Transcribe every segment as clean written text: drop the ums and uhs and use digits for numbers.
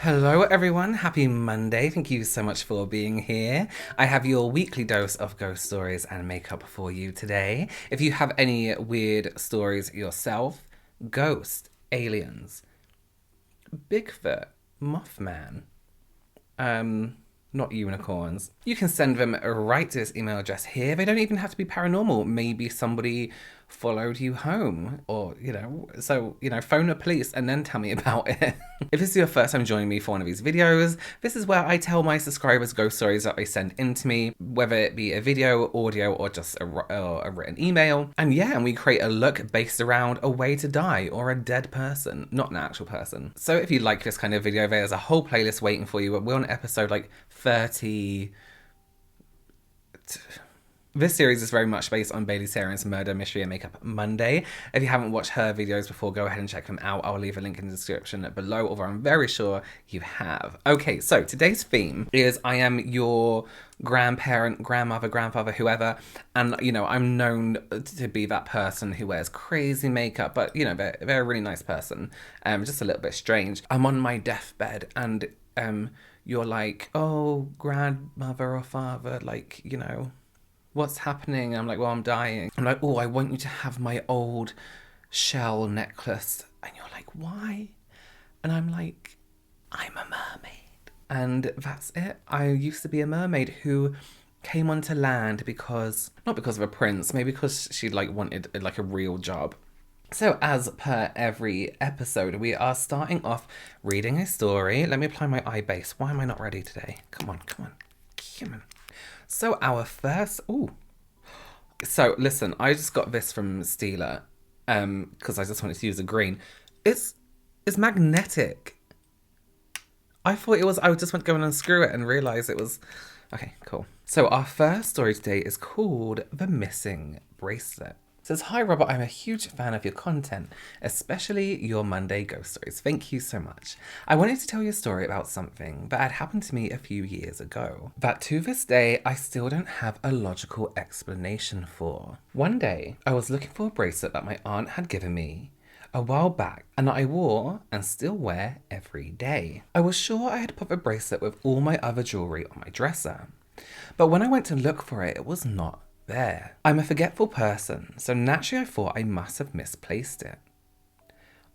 Hello, everyone. Happy Monday. Thank you so much for being here. I have your weekly dose of ghost stories and makeup for you today. If you have any weird stories yourself, ghost, aliens, Bigfoot, Mothman, not unicorns, you can send them right to this email address here. They don't even have to be paranormal. Maybe somebody followed you home, or phone the police and then tell me about it. If this is your first time joining me for one of these videos, this is where I tell my subscribers ghost stories that they send in to me, whether it be a video, audio, or just a written email. And yeah, and we create a look based around a way to die or a dead person, not an actual person. So if you like this kind of video, there's a whole playlist waiting for you. We're on episode like 30. This series is very much based on Bailey Sarian's Murder, Mystery and Makeup Monday. If you haven't watched her videos before, go ahead and check them out. I'll leave a link in the description below, although I'm very sure you have. Okay, so today's theme is I am your grandparent, grandmother, grandfather, whoever, and I'm known to be that person who wears crazy makeup, but they're a really nice person. Just a little bit strange. I'm on my deathbed and you're like, oh, grandmother or father, what's happening? I'm like, well, I'm dying. I'm like, oh, I want you to have my old shell necklace. And you're like, why? And I'm like, I'm a mermaid. And that's it. I used to be a mermaid who came onto land not because of a prince, maybe because she wanted a real job. So as per every episode, we are starting off reading a story. Let me apply my eye base. Why am I not ready today? Come on. So our first, so listen, I just got this from Steeler, because I just wanted to use a green. It's magnetic. I thought it was, I just went to go and unscrew it and realised it was, okay, cool. So our first story today is called The Missing Bracelet. It says, hi Robert, I'm a huge fan of your content, especially your Monday ghost stories. Thank you so much. I wanted to tell you a story about something that had happened to me a few years ago, that to this day I still don't have a logical explanation for. One day, I was looking for a bracelet that my aunt had given me a while back and that I wore and still wear every day. I was sure I had put the bracelet with all my other jewellery on my dresser, but when I went to look for it, it was not there. I'm a forgetful person, so naturally I thought I must have misplaced it.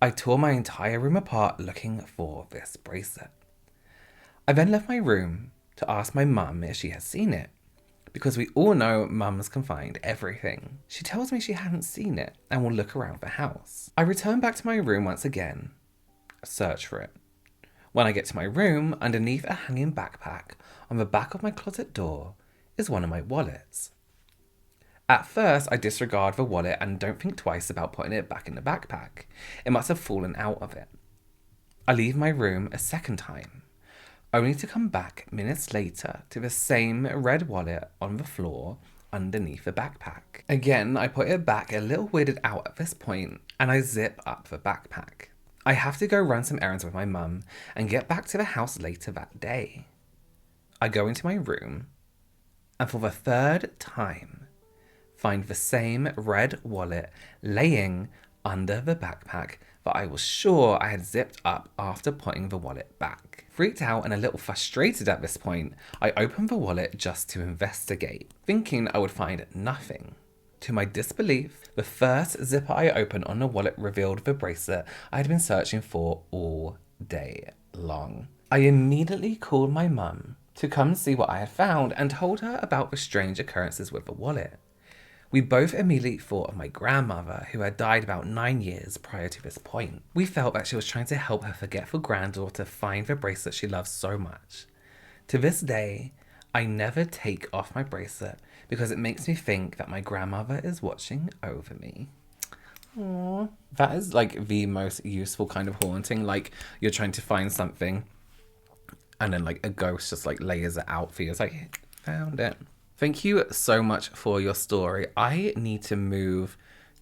I tore my entire room apart looking for this bracelet. I then left my room to ask my mum if she has seen it, because we all know mums can find everything. She tells me she hadn't seen it and will look around the house. I return back to my room once again, search for it. When I get to my room, underneath a hanging backpack on the back of my closet door is one of my wallets. At first, I disregard the wallet and don't think twice about putting it back in the backpack. It must have fallen out of it. I leave my room a second time, only to come back minutes later to the same red wallet on the floor underneath the backpack. Again, I put it back a little weirded out at this point, and I zip up the backpack. I have to go run some errands with my mum and get back to the house later that day. I go into my room, and for the third time, find the same red wallet laying under the backpack that I was sure I had zipped up after putting the wallet back. Freaked out and a little frustrated at this point, I opened the wallet just to investigate, thinking I would find nothing. To my disbelief, the first zipper I opened on the wallet revealed the bracelet I had been searching for all day long. I immediately called my mum to come see what I had found and told her about the strange occurrences with the wallet. We both immediately thought of my grandmother, who had died about 9 years prior to this point. We felt that she was trying to help her forgetful granddaughter find the bracelet she loves so much. To this day, I never take off my bracelet because it makes me think that my grandmother is watching over me. Aww. That is the most useful kind of haunting. You're trying to find something and then a ghost just layers it out for you. It's like, found it. Thank you so much for your story. I need to move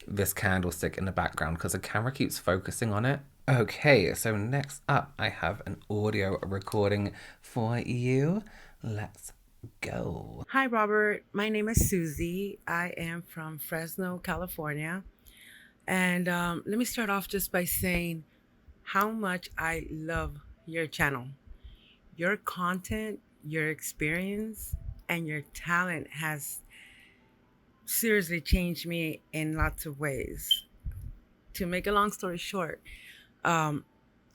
this candlestick in the background because the camera keeps focusing on it. Okay, so next up, I have an audio recording for you. Let's go. Hi, Robert. My name is Susie. I am from Fresno, California. And let me start off just by saying how much I love your channel. Your content, your experience, and your talent has seriously changed me in lots of ways. To make a long story short, um,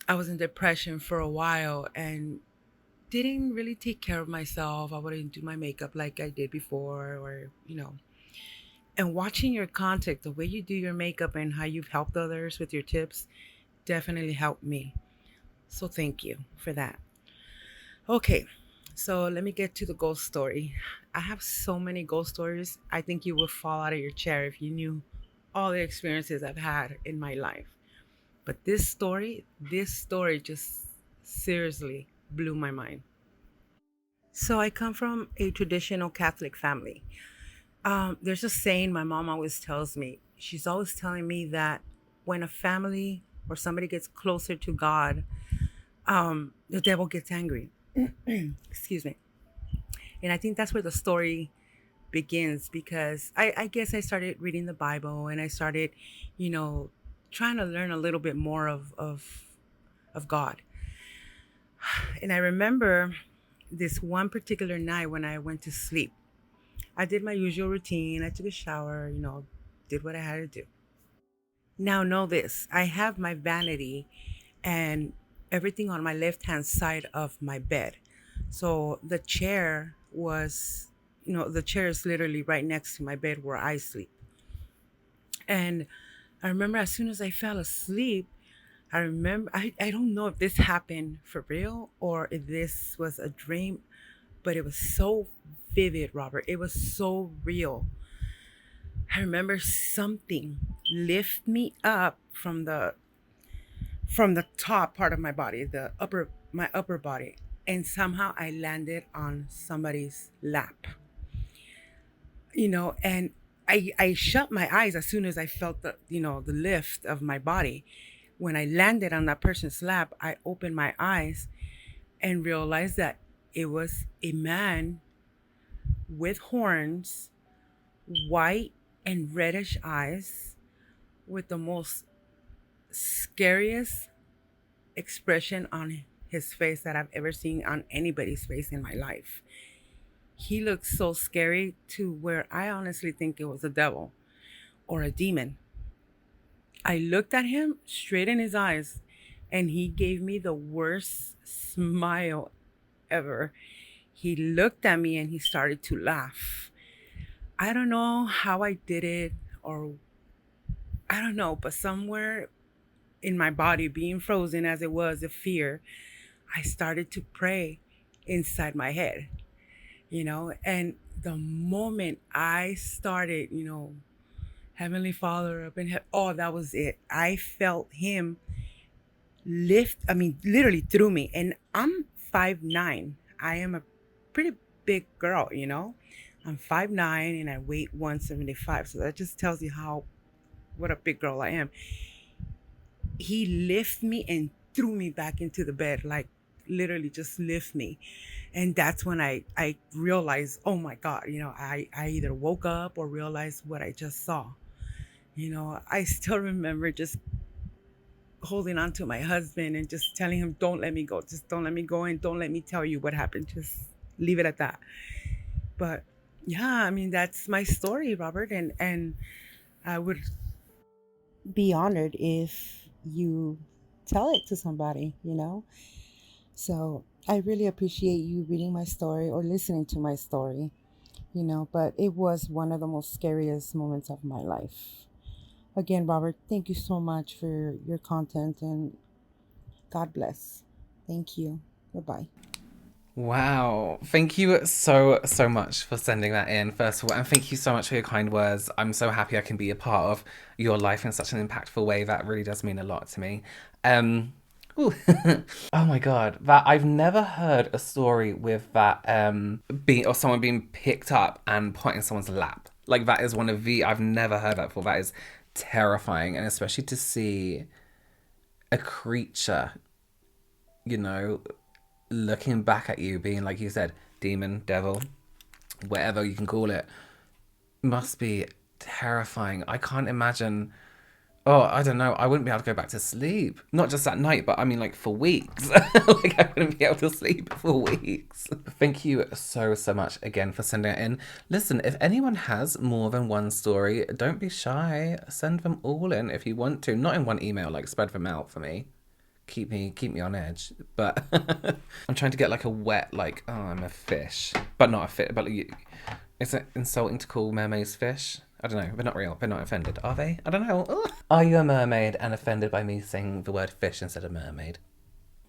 I was in depression for a while and didn't really take care of myself. I wouldn't do my makeup like I did before, or. And watching your content, the way you do your makeup and how you've helped others with your tips definitely helped me. So thank you for that. Okay, so let me get to the ghost story. I have so many ghost stories. I think you would fall out of your chair if you knew all the experiences I've had in my life. But this story just seriously blew my mind. So I come from a traditional Catholic family. There's a saying my mom always tells me. She's always telling me that when a family or somebody gets closer to God, the devil gets angry. Excuse me. And I think that's where the story begins because I guess I started reading the Bible and I started, you know, trying to learn a little bit more of God. And I remember this one particular night when I went to sleep. I did my usual routine. I took a shower, did what I had to do. Now, know this, I have my vanity and everything on my left hand side of my bed. So the chair is literally right next to my bed where I sleep. And I remember as soon as I fell asleep, I don't know if this happened for real or if this was a dream, but it was so vivid, Robert. It was so real. I remember something lift me up from the top part of my body, my upper body, and somehow I landed on somebody's lap. And I shut my eyes as soon as I felt the lift of my body. When I landed on that person's lap, I opened my eyes and realized that it was a man with horns, white and reddish eyes, with the most scariest expression on his face that I've ever seen on anybody's face in my life. He looked so scary to where I honestly think it was a devil or a demon. I looked at him straight in his eyes and he gave me the worst smile ever. He looked at me and he started to laugh. I don't know how I did it, or I don't know, but somewhere in my body, being frozen as it was of fear, I started to pray inside my head, and the moment I started, Heavenly Father up in heaven, oh, that was it. I felt him literally through me. And I'm 5'9". I am a pretty big girl. I'm 5'9" and I weigh 175. So that just tells you what a big girl I am. He lifted me and threw me back into the bed, like literally just lift me. And that's when I realized, oh my God, I either woke up or realized what I just saw. I still remember just holding on to my husband and just telling him, don't let me go. Just don't let me go and don't let me tell you what happened. Just leave it at that. But yeah, that's my story, Robert. And I would be honored if you tell it to somebody. So I really appreciate you reading my story or listening to my story. But it was one of the most scariest moments of my life. Again, Robert, thank you so much for your content and God bless. Thank you. Bye-bye. Wow. Thank you so, so much for sending that in, first of all. And thank you so much for your kind words. I'm so happy I can be a part of your life in such an impactful way. That really does mean a lot to me. Ooh. Oh my God. That I've never heard a story with that being or someone being picked up and put in someone's lap. Like that is one of the I've never heard that before. That is terrifying. And especially to see a creature, you know, looking back at you, being like you said, demon, devil, whatever you can call it, must be terrifying. I can't imagine. Oh, I don't know. I wouldn't be able to go back to sleep. Not just at night, but I mean, like, for weeks. Like, I wouldn't be able to sleep for weeks. Thank you so, so much again for sending it in. Listen, if anyone has more than one story, don't be shy. Send them all in if you want to. Not in one email, like, spread them out for me. Keep me on edge. But I'm trying to get, like, a wet, like, oh, I'm a fish. But not a fish. But is it insulting to call mermaids fish? I don't know. They're not real. They're not offended. Are they? I don't know. Ugh. Are you a mermaid and offended by me saying the word fish instead of mermaid?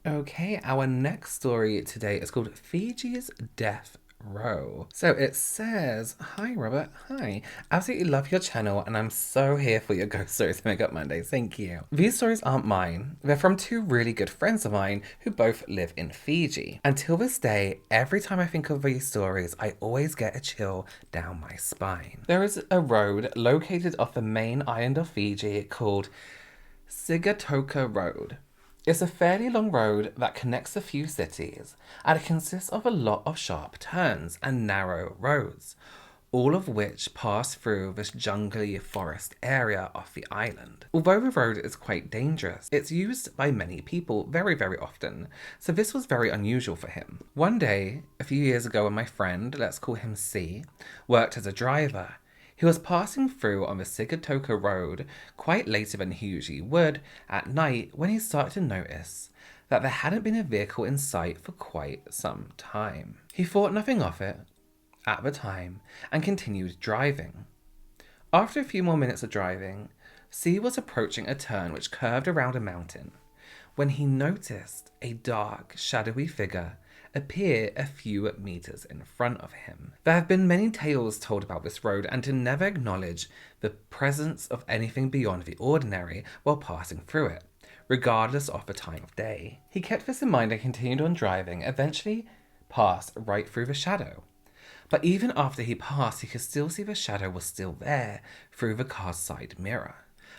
Okay, our next story today is called Fiji's Death Row. So it says, "Hi Robert, hi. Absolutely love your channel and I'm so here for your Ghost Stories Makeup Monday. Thank you. These stories aren't mine. They're from two really good friends of mine who both live in Fiji. Until this day, every time I think of these stories, I always get a chill down my spine. There is a road located off the main island of Fiji called Sigatoka Road. It's a fairly long road that connects a few cities, and it consists of a lot of sharp turns and narrow roads, all of which pass through this jungly forest area of the island. Although the road is quite dangerous, it's used by many people very, very often, so this was very unusual for him. One day, a few years ago, when my friend, let's call him C, worked as a driver, he was passing through on the Sigatoka Road quite later than he usually would at night when he started to notice that there hadn't been a vehicle in sight for quite some time. He thought nothing of it at the time and continued driving. After a few more minutes of driving, C was approaching a turn which curved around a mountain when he noticed a dark, shadowy figure appear a few meters in front of him. There have been many tales told about this road and to never acknowledge the presence of anything beyond the ordinary while passing through it, regardless of the time of day. He kept this in mind and continued on driving, eventually passed right through the shadow. But even after he passed, he could still see the shadow was still there through the car's side mirror.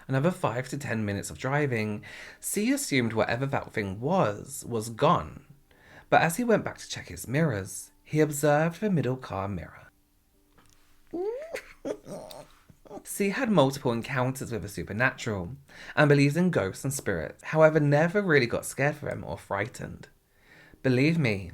Another 5 to 10 minutes of driving, C assumed whatever that thing was gone. But as he went back to check his mirrors, he observed the middle car mirror. C had multiple encounters with the supernatural and believes in ghosts and spirits, however never really got scared for them or frightened. Believe me,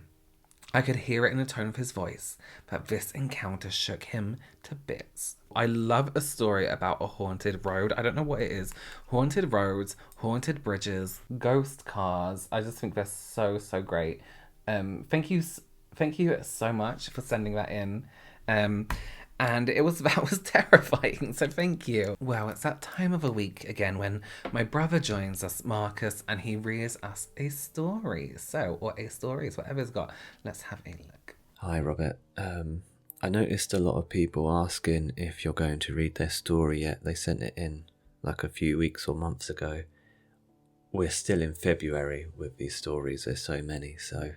I could hear it in the tone of his voice that this encounter shook him to bits. I love a story about a haunted road. I don't know what it is. Haunted roads, haunted bridges, ghost cars. I just think they're so, so great. Thank you so much for sending that in. And that was terrifying, so thank you. Well, it's that time of the week again when my brother joins us, Marcus, and he reads us a story. Or a stories, whatever he's got. Let's have a look. Hi, Robert. I noticed a lot of people asking if you're going to read their story yet. They sent it in like a few weeks or months ago. We're still in February with these stories. There's so many, so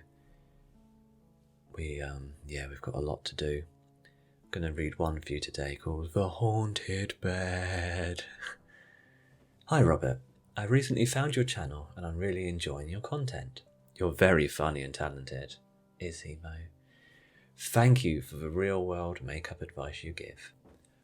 we've got a lot to do. I'm going to read one for you today called The Haunted Bed. Hi Robert, I recently found your channel and I'm really enjoying your content. You're very funny and talented. Is he, Mo? Thank you for the real world makeup advice you give.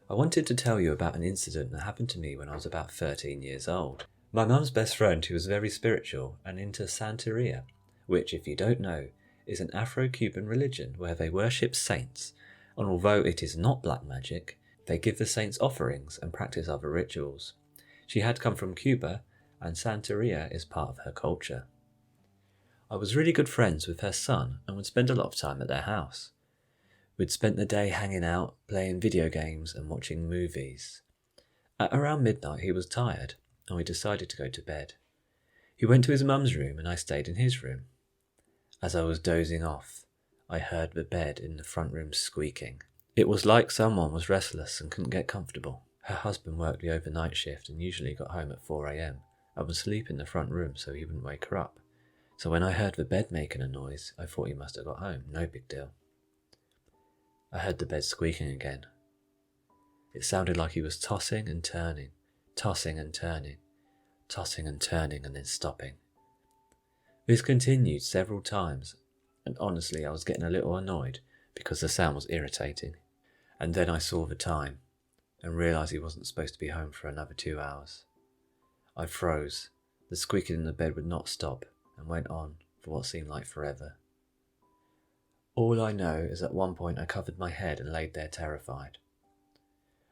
I wanted to tell you about an incident that happened to me when I was about 13 years old. My mum's best friend, who was very spiritual and into Santeria, which, if you don't know, is an Afro-Cuban religion where they worship saints, and although it is not black magic, they give the saints offerings and practice other rituals. She had come from Cuba, and Santeria is part of her culture. I was really good friends with her son and would spend a lot of time at their house. We'd spent the day hanging out, playing video games and watching movies. At around midnight he was tired, and we decided to go to bed. He went to his mum's room and I stayed in his room. As I was dozing off, I heard the bed in the front room squeaking. It was like someone was restless and couldn't get comfortable. Her husband worked the overnight shift and usually got home at 4 a.m. I would sleep in the front room so he wouldn't wake her up. So when I heard the bed making a noise, I thought he must have got home. No big deal. I heard the bed squeaking again. It sounded like he was tossing and turning, tossing and turning, tossing and turning and then stopping. This continued several times, and honestly I was getting a little annoyed because the sound was irritating. And then I saw the time and realised he wasn't supposed to be home for another 2 hours. I froze. The squeaking in the bed would not stop and went on for what seemed like forever. All I know is at one point I covered my head and laid there terrified.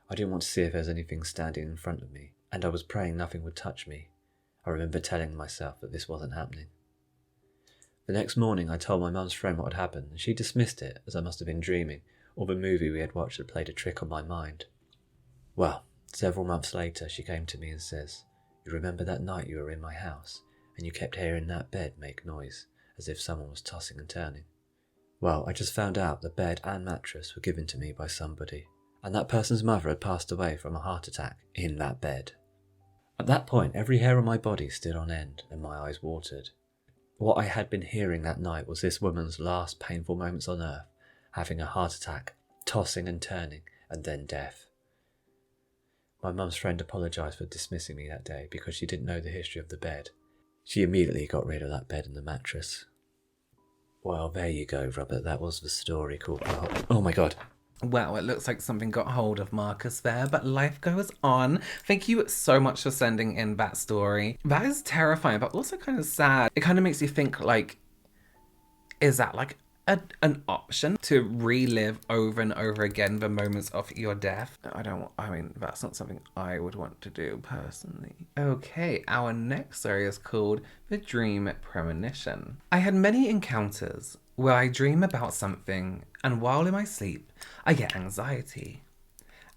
I didn't want to see if there was anything standing in front of me, and I was praying nothing would touch me. I remember telling myself that this wasn't happening. The next morning I told my mum's friend what had happened, and she dismissed it as I must have been dreaming, or the movie we had watched had played a trick on my mind. Well, several months later she came to me and says, "You remember that night you were in my house, and you kept hearing that bed make noise, as if someone was tossing and turning?" Well, I just found out the bed and mattress were given to me by somebody, and that person's mother had passed away from a heart attack in that bed. At that point, every hair on my body stood on end and my eyes watered. What I had been hearing that night was this woman's last painful moments on earth, having a heart attack, tossing and turning, and then death. My mum's friend apologised for dismissing me that day because she didn't know the history of the bed. She immediately got rid of that bed and the mattress. Well, there you go, Robert. That was the story called... Oh my god. Well, it looks like something got hold of Marcus there, but life goes on. Thank you so much for sending in that story. That is terrifying, but also kind of sad. It kind of makes you think, like, is that like an option to relive over and over again the moments of your death? I mean, that's not something I would want to do personally. Okay, our next story is called The Dream Premonition. I had many encounters where I dream about something, and while in my sleep, I get anxiety.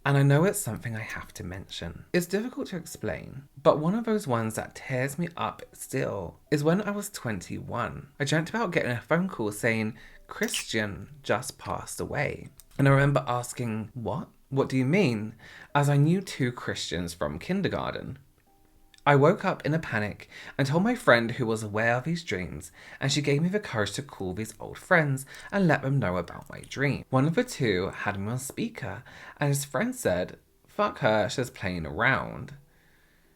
And I know it's something I have to mention. It's difficult to explain, but one of those ones that tears me up still is when I was 21. I dreamt about getting a phone call saying Christian just passed away. And I remember asking, what? What do you mean? As I knew 2 Christians from kindergarten. I woke up in a panic and told my friend who was aware of these dreams, and she gave me the courage to call these old friends and let them know about my dream. One of the 2 had me on speaker, and his friend said, "Fuck her, she's playing around.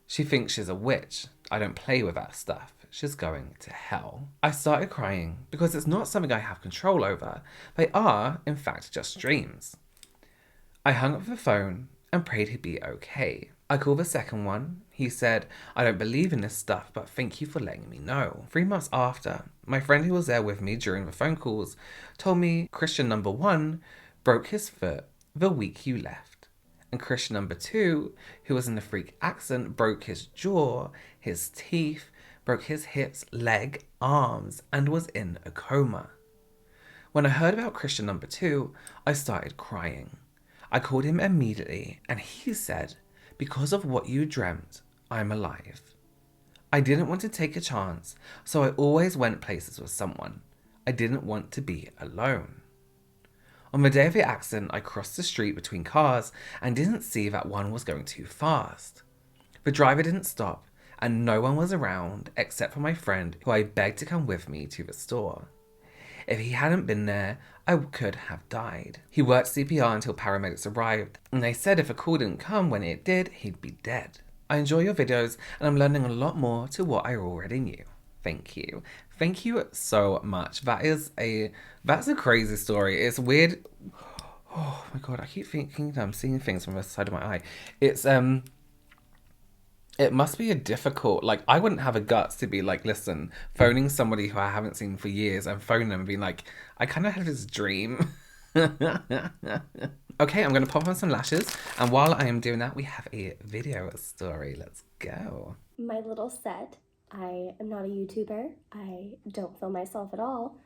She thinks she's a witch. I don't play with that stuff. She's going to hell." I started crying because it's not something I have control over. They are, in fact, just dreams. I hung up the phone and prayed he'd be okay. I called the second one. He said, "I don't believe in this stuff, but thank you for letting me know." 3 months after, my friend who was there with me during the phone calls told me Christian number 1 broke his foot the week you left. And Christian number 2, who was in a freak accident, broke his jaw, his teeth, broke his hips, leg, arms, and was in a coma. When I heard about Christian number 2, I started crying. I called him immediately, and he said, "Because of what you dreamt, I'm alive." I didn't want to take a chance, so I always went places with someone. I didn't want to be alone. On the day of the accident, I crossed the street between cars and didn't see that one was going too fast. The driver didn't stop, and no one was around except for my friend, who I begged to come with me to the store. If he hadn't been there, I could have died. He worked CPR until paramedics arrived, and they said if a call didn't come when it did, he'd be dead. I enjoy your videos, and I'm learning a lot more to what I already knew. Thank you. Thank you so much. That's a crazy story. It's weird. Oh my god, I keep thinking that I'm seeing things from the side of my eye. It must be a difficult, like, I wouldn't have the guts to be like, listen, phoning somebody who I haven't seen for years and phoning them and being like, I kind of had this dream. Okay, I'm going to pop on some lashes. And while I am doing that, we have a video story. Let's go. My little set. I am not a YouTuber. I don't film myself at all,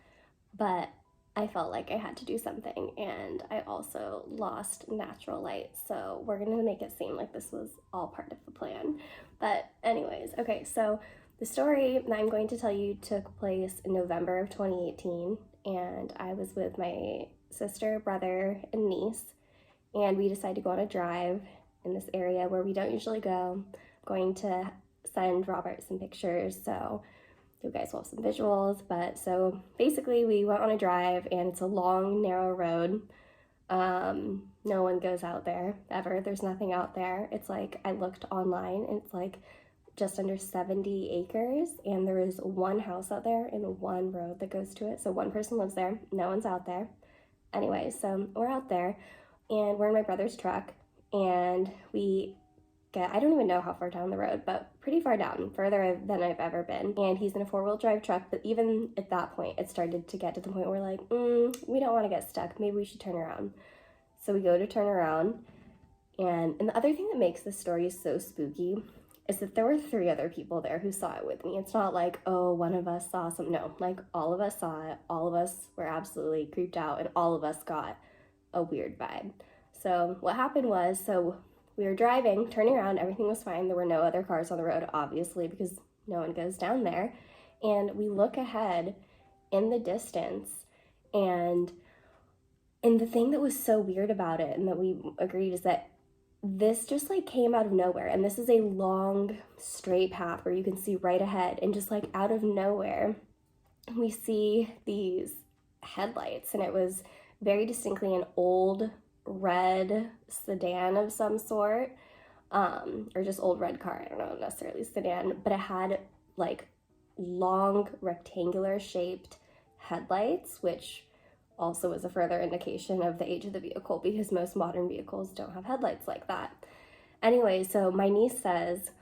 but I felt like I had to do something, and I also lost natural light, so we're gonna make it seem like this was all part of the plan. But anyways, okay, so the story that I'm going to tell you took place in November of 2018, and I was with my sister, brother, and niece, and we decided to go on a drive in this area where we don't usually go. I'm going to send Robert some pictures, so you guys will have some visuals. But so basically we went on a drive, and it's a long, narrow road. No one goes out there ever. There's nothing out there. It's like, I looked online, and it's like just under 70 acres, and there is one house out there and one road that goes to it. So one person lives there, no one's out there. Anyway, so we're out there, and we're in my brother's truck, and we get, I don't even know how far down the road, but pretty far down, further than I've ever been. And he's in a 4-wheel drive truck, but even at that point, it started to get to the point where we're like, we don't want to get stuck. Maybe we should turn around. So we go to turn around. And the other thing that makes this story so spooky is that there were 3 other people there who saw it with me. It's not like, oh, one of us saw something. No, like all of us saw it. All of us were absolutely creeped out, and all of us got a weird vibe. So what happened was, we were driving, turning around, everything was fine. There were no other cars on the road, obviously, because no one goes down there. And we look ahead in the distance, and the thing that was so weird about it, and that we agreed, is that this just like came out of nowhere. And this is a long, straight path where you can see right ahead, and just like out of nowhere, we see these headlights, and it was very distinctly an old red sedan of some sort, or just old red car. I don't know necessarily sedan, but it had like long rectangular shaped headlights, which also is a further indication of the age of the vehicle, because most modern vehicles don't have headlights like that. Anyway, so my niece says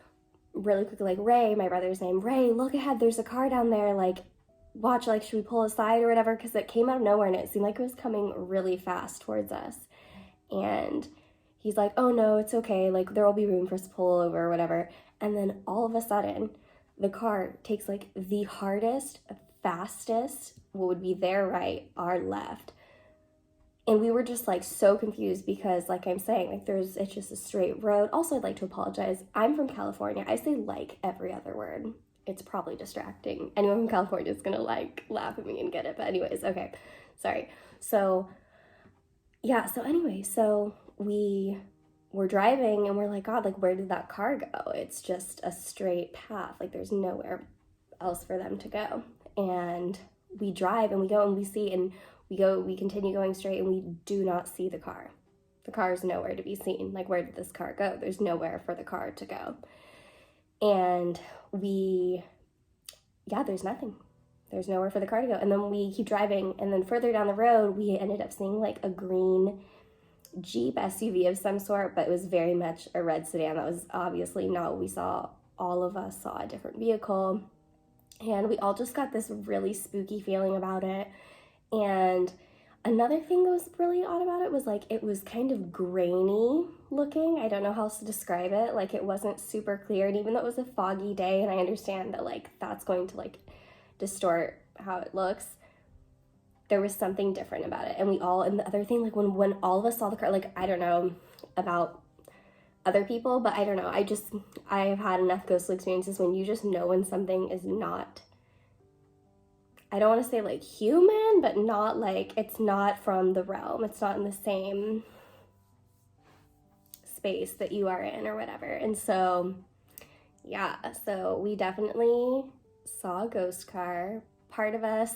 really quickly, like, Ray, my brother's name, Ray, look ahead, there's a car down there, like, watch, like, should we pull aside or whatever? Because it came out of nowhere, and it seemed like it was coming really fast towards us. And he's like, oh no, it's okay, like, there will be room for us to pull over or whatever. And then all of a sudden, the car takes like the hardest, fastest, what would be their right, our left. And we were just like so confused, because like I'm saying, like it's just a straight road. Also, I'd like to apologize. I'm from California. I say like every other word. It's probably distracting. Anyone from California is gonna like laugh at me and get it. But anyways, okay, sorry. So yeah, so anyway, so we were driving, and we're like, God, like where did that car go? It's just a straight path. Like there's nowhere else for them to go. And we drive, and we go, and we see, and we continue going straight, and we do not see the car. The car is nowhere to be seen. Like, where did this car go? There's nowhere for the car to go. And there's nothing. There's nowhere for the car to go. And then we keep driving, and then further down the road, we ended up seeing like a green Jeep SUV of some sort, but it was very much a red sedan. That was obviously not what we saw. All of us saw a different vehicle. And we all just got this really spooky feeling about it. And another thing that was really odd about it was like it was kind of grainy looking. I don't know how else to describe it. Like it wasn't super clear. And even though it was a foggy day, and I understand that like that's going to like distort how it looks, there was something different about it. And the other thing, like when all of us saw the car, like I don't know about other people, but I don't know, I have had enough ghostly experiences when you just know when something is not, I don't want to say like human, but not like, it's not from the realm, it's not in the same space that you are in or whatever. And so yeah, so we definitely saw a ghost car. Part of us,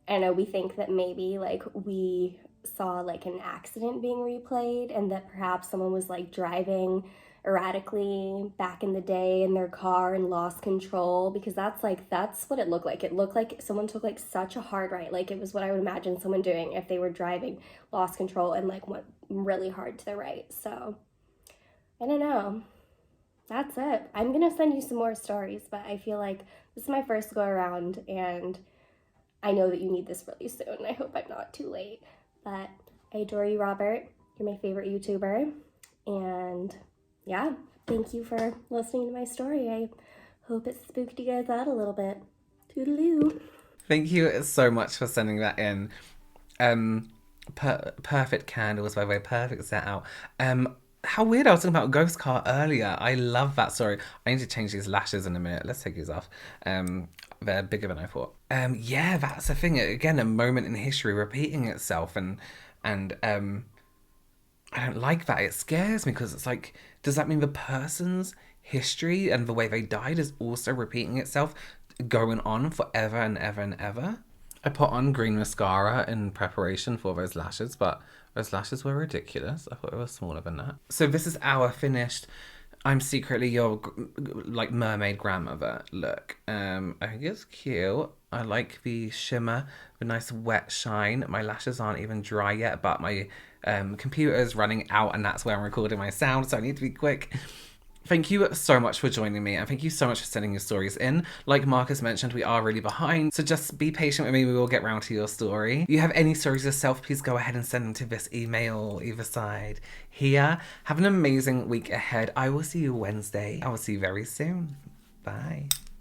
I know, we think that maybe like we saw like an accident being replayed, and that perhaps someone was like driving erratically back in the day in their car and lost control, because that's what it looked like. It looked like someone took like such a hard right. Like it was what I would imagine someone doing if they were driving, lost control, and like went really hard to the right. So I don't know. That's it. I'm gonna send you some more stories, but I feel like this is my first go around, and I know that you need this really soon. I hope I'm not too late. But I adore you, Robert. You're my favorite YouTuber. And yeah, thank you for listening to my story. I hope it spooked you guys out a little bit. Toodaloo. Thank you so much for sending that in. Perfect candles, by the way. Perfect set out. How weird, I was talking about Ghost Car earlier. I love that story. I need to change these lashes in a minute. Let's take these off. They're bigger than I thought. Yeah, that's the thing. Again, a moment in history repeating itself, and I don't like that. It scares me, because it's like, does that mean the person's history and the way they died is also repeating itself, going on forever and ever and ever? I put on green mascara in preparation for those lashes, but those lashes were ridiculous. I thought it was smaller than that. So this is our finished I'm secretly your like mermaid grandmother look. I think it's cute. I like the shimmer, the nice wet shine. My lashes aren't even dry yet, but my computer is running out, and that's where I'm recording my sound, so I need to be quick. Thank you so much for joining me, and thank you so much for sending your stories in. Like Marcus mentioned, we are really behind, so just be patient with me. We will get round to your story. If you have any stories yourself, please go ahead and send them to this email, either side here. Have an amazing week ahead. I will see you Wednesday. I will see you very soon. Bye.